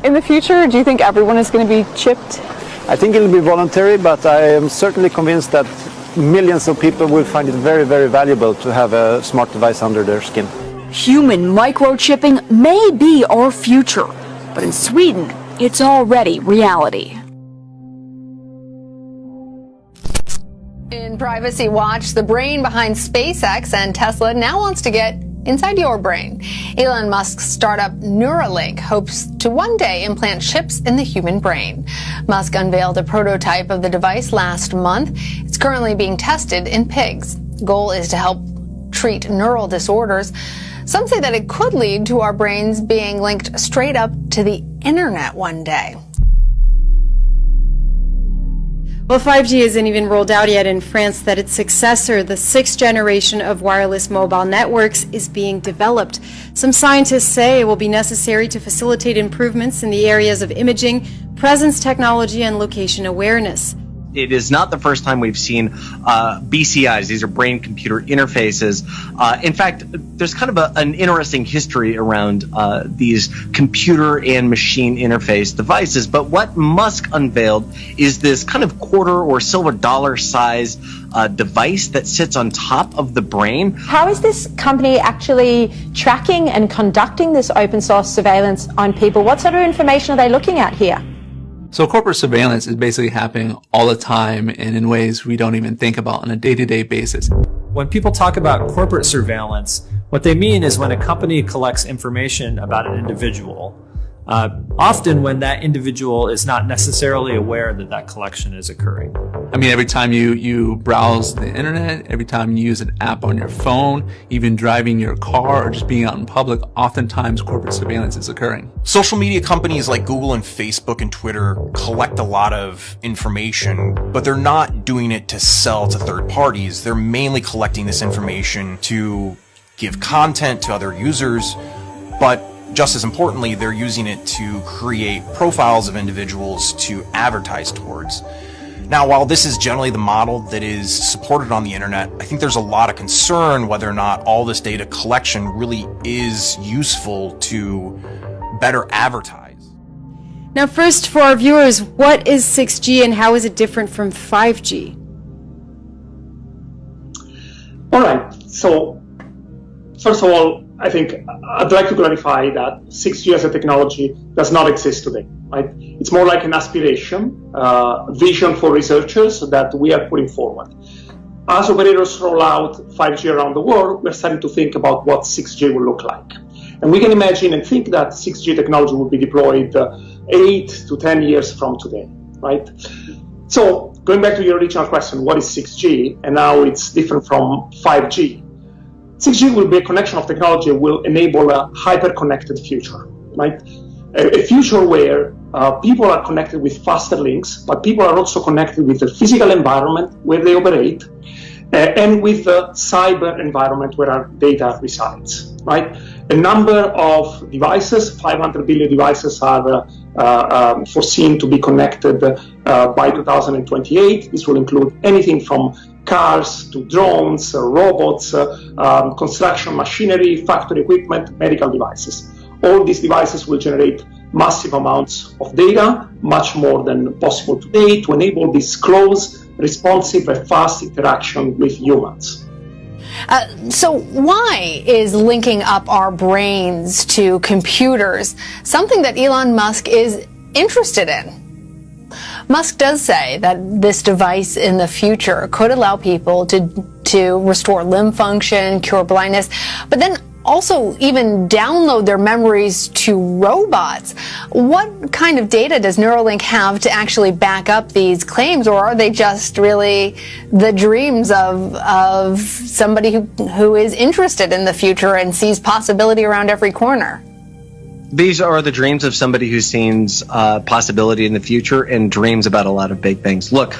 In the future, do you think everyone is going to be chipped? I think it'll be voluntary, but I am certainly convinced that millions of people will find it very, very valuable to have a smart device under their skin. Human microchipping may be our future, but in Sweden, it's already reality. In Privacy Watch, the brain behind SpaceX and Tesla now wants to get inside your brain. Elon Musk's startup Neuralink hopes to one day implant chips in the human brain. Musk unveiled a prototype of the device last month. It's currently being tested in pigs. The goal is to help treat neural disorders. Some say that it could lead to our brains being linked straight up to the internet one day. Well, 5G isn't even rolled out yet in France. That its successor, the sixth generation of wireless mobile networks, is being developed. Some scientists say it will be necessary to facilitate improvements in the areas of imaging, presence technology, and location awareness. It is not the first time we've seen BCIs. These are brain-computer interfaces. In fact, there's kind of an interesting history around these computer and machine interface devices. But what Musk unveiled is this kind of quarter or silver dollar size device that sits on top of the brain. How is this company actually tracking and conducting this open source surveillance on people? What sort of information are they looking at here? So corporate surveillance is basically happening all the time and in ways we don't even think about on a day-to-day basis. When people talk about corporate surveillance, what they mean is when a company collects information about an individual, often when that individual is not necessarily aware that that collection is occurring. I mean, every time you browse the internet, every time you use an app on your phone, even driving your car or just being out in public, oftentimes corporate surveillance is occurring. Social media companies like Google and Facebook and Twitter collect a lot of information, but they're not doing it to sell to third parties. They're mainly collecting this information to give content to other users, but just as importantly, they're using it to create profiles of individuals to advertise towards. Now, while this is generally the model that is supported on the internet, I think there's a lot of concern whether or not all this data collection really is useful to better advertise. Now, first, for our viewers, what is 6G and how is it different from 5G? All right. So, first of all, I think I'd like to clarify that 6G as a technology does not exist today, right? It's more like an aspiration, vision for researchers that we are putting forward. As operators roll out 5G around the world, we're starting to think about what 6G will look like. And we can imagine and think that 6G technology will be deployed 8 to 10 years from today, right? So going back to your original question, what is 6G and how it's different from 5G? 6G will be a connection of technology that will enable a hyper-connected future, right? A future where people are connected with faster links, but people are also connected with the physical environment where they operate and with the cyber environment where our data resides, right? A number of devices, 500 billion devices, are foreseen to be connected by 2028. This will include anything from cars to drones, robots, construction machinery, factory equipment, medical devices. All these devices will generate massive amounts of data, much more than possible today, to enable this close, responsive, and fast interaction with humans. So why is linking up our brains to computers something that Elon Musk is interested in? Musk does say that this device in the future could allow people to restore limb function, cure blindness, but then also even download their memories to robots. What kind of data does Neuralink have to actually back up these claims, or are they just really the dreams of somebody who is interested in the future and sees possibility around every corner? These are the dreams of somebody who sees possibility in the future and dreams about a lot of big things. Look,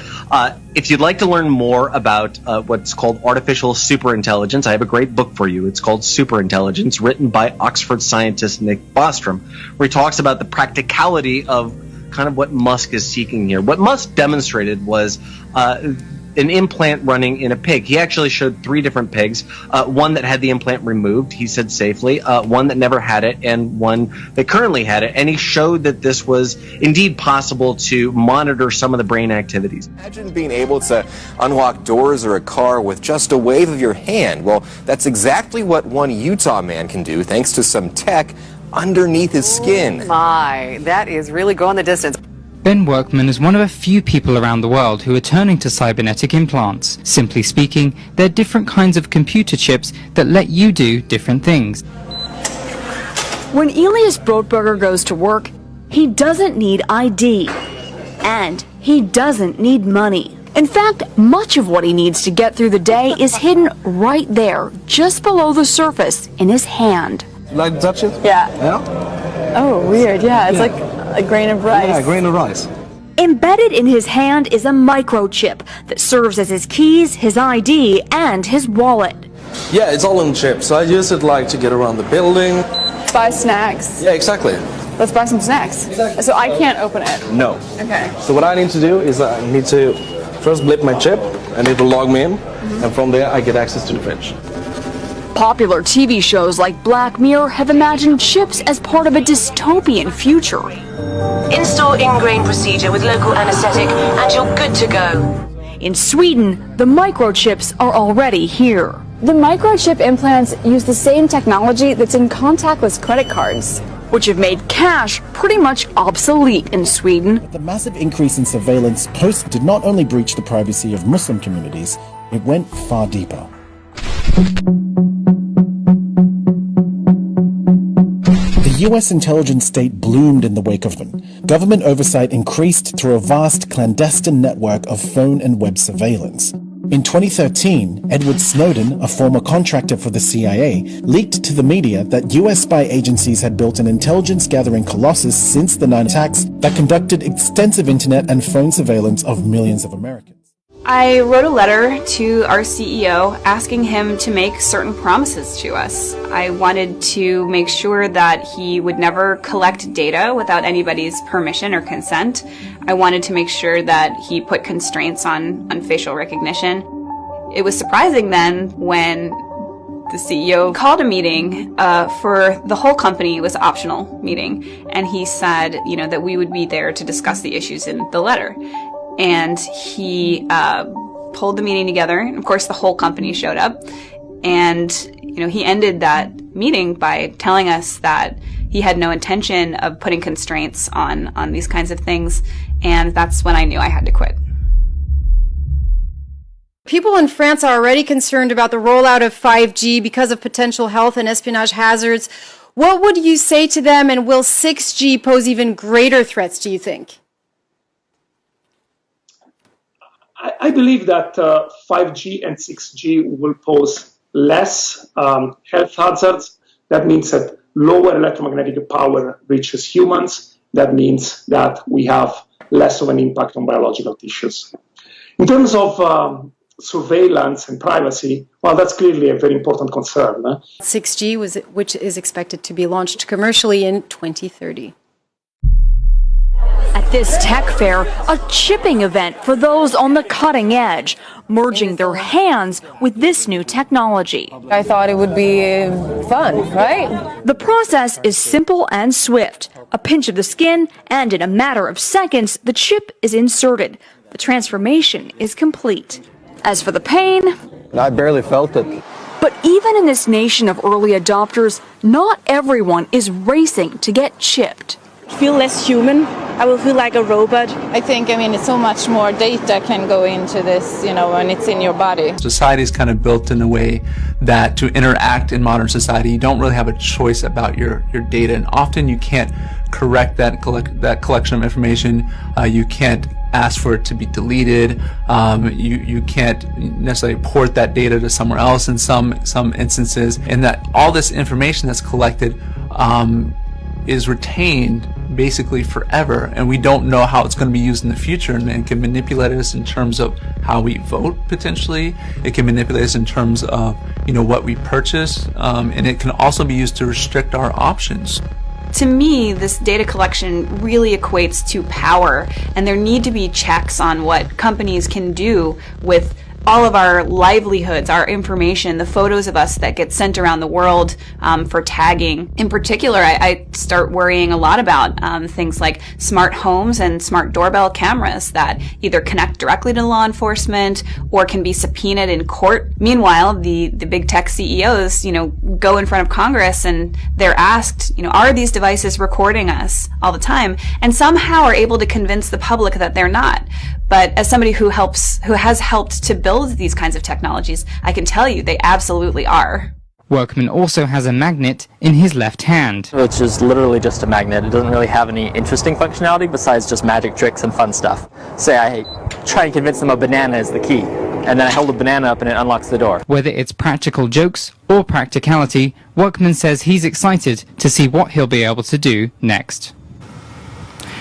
if you'd like to learn more about what's called artificial superintelligence, I have a great book for you. It's called Superintelligence, written by Oxford scientist Nick Bostrom, where he talks about the practicality of kind of what Musk is seeking here. What Musk demonstrated was an implant running in a pig. He actually showed 3 different pigs, one that had the implant removed, he said safely, one that never had it, and one that currently had it. And he showed that this was indeed possible to monitor some of the brain activities. Imagine being able to unlock doors or a car with just a wave of your hand. Well, that's exactly what one Utah man can do thanks to some tech underneath his skin. My, that is really going the distance. Ben Workman is one of a few people around the world who are turning to cybernetic implants. Simply speaking, they're different kinds of computer chips that let you do different things. When Elias Brotberger goes to work, he doesn't need ID. And he doesn't need money. In fact, much of what he needs to get through the day is hidden right there, just below the surface, in his hand. Like to touch it? Yeah. Yeah? Oh, weird. Yeah, it's like a grain of rice. Yeah, a grain of rice. Embedded in his hand is a microchip that serves as his keys, his ID, and his wallet. Yeah, it's all on chip, so I use it like to get around the building. Buy snacks. Yeah, exactly. Let's buy some snacks. Exactly. So I can't open it. No. Okay. So what I need to do is I need to first blip my chip, and it will log me in, and from there I get access to the fridge. Popular TV shows like Black Mirror have imagined chips as part of a dystopian future. Install in-grain procedure with local anesthetic and you're good to go. In Sweden, the microchips are already here. The microchip implants use the same technology that's in contactless credit cards, which have made cash pretty much obsolete in Sweden. The massive increase in surveillance post did not only breach the privacy of Muslim communities, it went far deeper. The US intelligence state bloomed in the wake of them. Government oversight increased through a vast clandestine network of phone and web surveillance. In 2013, Edward Snowden, a former contractor for the CIA, leaked to the media that US spy agencies had built an intelligence-gathering colossus since the 9 attacks that conducted extensive internet and phone surveillance of millions of Americans. I wrote a letter to our CEO asking him to make certain promises to us. I wanted to make sure that he would never collect data without anybody's permission or consent. I wanted to make sure that he put constraints on facial recognition. It was surprising then when the CEO called a meeting for the whole company. It was an optional meeting, and he said, that we would be there to discuss the issues in the letter. And he pulled the meeting together. And of course, the whole company showed up. And, he ended that meeting by telling us that he had no intention of putting constraints on these kinds of things. And that's when I knew I had to quit. People in France are already concerned about the rollout of 5G because of potential health and espionage hazards. What would you say to them, and will 6G pose even greater threats, do you think? I believe that 5G and 6G will pose less health hazards. That means that lower electromagnetic power reaches humans. That means that we have less of an impact on biological tissues. In terms of surveillance and privacy, well, that's clearly a very important concern. 6G, which is expected to be launched commercially in 2030. At this tech fair, a chipping event for those on the cutting edge, merging their hands with this new technology. I thought it would be fun, right? The process is simple and swift. A pinch of the skin, and in a matter of seconds, the chip is inserted. The transformation is complete. As for the pain, I barely felt it. But even in this nation of early adopters, not everyone is racing to get chipped. Feel less human. I will feel like a robot. I think, it's so much more data can go into this, when it's in your body. Society is kind of built in a way that to interact in modern society, you don't really have a choice about your data, and often you can't correct that collection of information. You can't ask for it to be deleted. You can't necessarily port that data to somewhere else in some instances, and that all this information that's collected is retained basically forever, and we don't know how it's going to be used in the future, and it can manipulate us in terms of how we vote potentially. It can manipulate us in terms of what we purchase, and it can also be used to restrict our options. To me, this data collection really equates to power, and there need to be checks on what companies can do with all of our livelihoods, our information, the photos of us that get sent around the world for tagging. In particular, I start worrying a lot about things like smart homes and smart doorbell cameras that either connect directly to law enforcement or can be subpoenaed in court. Meanwhile, the big tech CEOs, go in front of Congress and they're asked, are these devices recording us all the time? And somehow are able to convince the public that they're not. But as somebody who has helped to build these kinds of technologies, I can tell you they absolutely are. Workman also has a magnet in his left hand. Which is literally just a magnet. It doesn't really have any interesting functionality besides just magic tricks and fun stuff. Say I try and convince them a banana is the key, and then I hold a banana up and it unlocks the door. Whether it's practical jokes or practicality, Workman says he's excited to see what he'll be able to do next.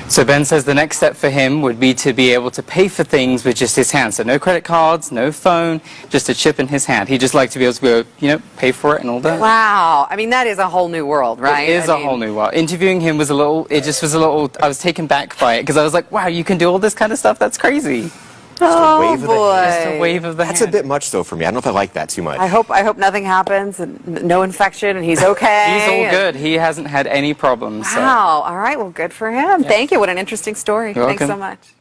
So Ben says the next step for him would be to be able to pay for things with just his hand. So no credit cards, no phone, just a chip in his hand. He'd just like to be able to go, pay for it and all that. Wow. I mean, that is a whole new world, right? It is a whole new world. Interviewing him was I was taken back by it because I was like, wow, you can do all this kind of stuff? That's crazy. Oh, boy. Just a wave of the hand. That's a bit much, though, for me. I don't know if I like that too much. I hope nothing happens and no infection and he's okay. He's all good. He hasn't had any problems. Wow. All right. Well, good for him. Yeah. Thank you. What an interesting story. You're Thanks welcome. so much.